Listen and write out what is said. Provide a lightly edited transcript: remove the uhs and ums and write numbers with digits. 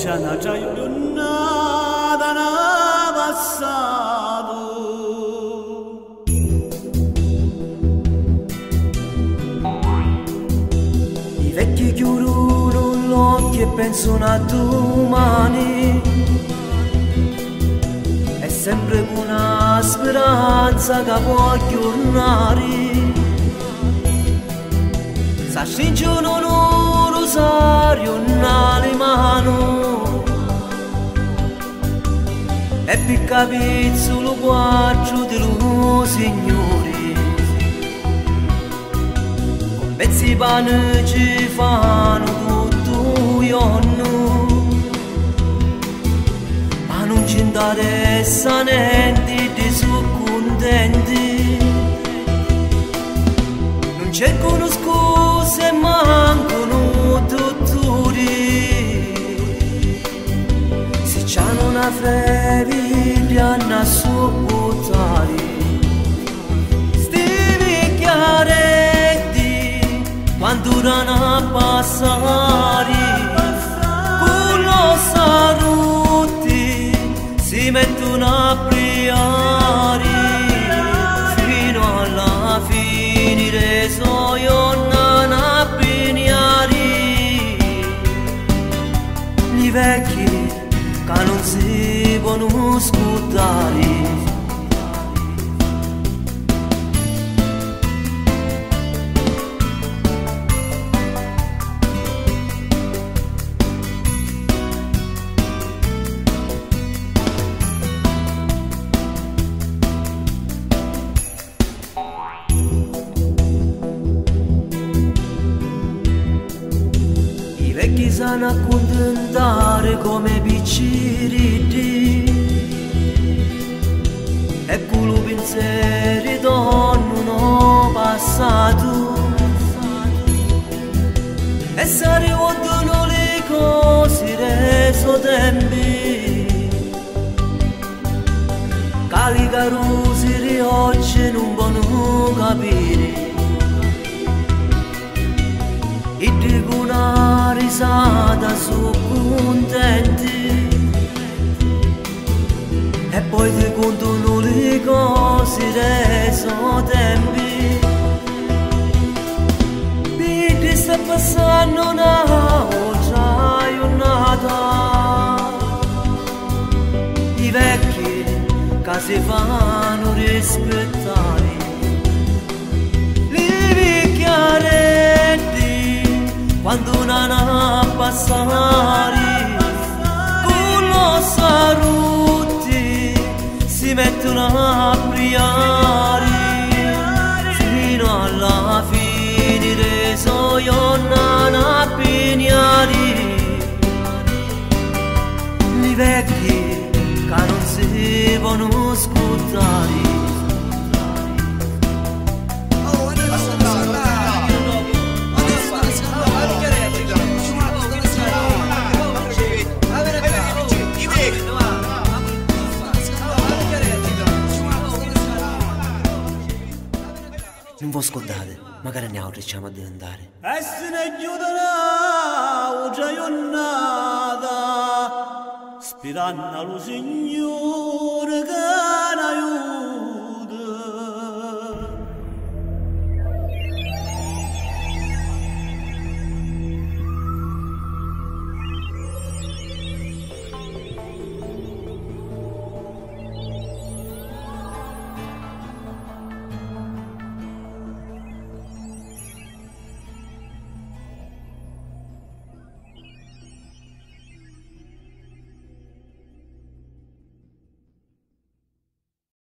c'è una giornata passato. I vecchi chiudono l'occhio e pensano a domani. È sempre una speranza che può aggiornare. S'ascingono un rosario nelle mani e picca pizzolo quattro di loro signori. Con pezzi di pane ci fanno tutto il giorno, ma non ci interessa niente, di sono contenti. Non cercano scuse, mancano dottori. Se c'hanno una famiglia, non sopportare. Sti vecchiaretti, quando durano a passare, con lo saluti, si mettono a pregare fino alla fine. So io non appeniari. Gli vecchi che non si possono scudare. Vecchi sanno accontentare come picciriti e con lo pensiero tornano passato e si ricordano le cose dei suoi tempi. Cali carusi di oggi non possono capire. E dico una risata, sono contenti e poi ti contano le cose dei suoi tempi. Vedi sta passando un'altra giornata. I vecchi che si fanno rispettare. Li vecchiaretti quando non a passare, con lo saluti si mettono a pregare fino alla fine. So io non appeniari. Gli vecchi che non si possono scudare. Non vi scordate, magari ne riusciamo a diventare. E se ne chiuderà una giornata, sperando allo Signore.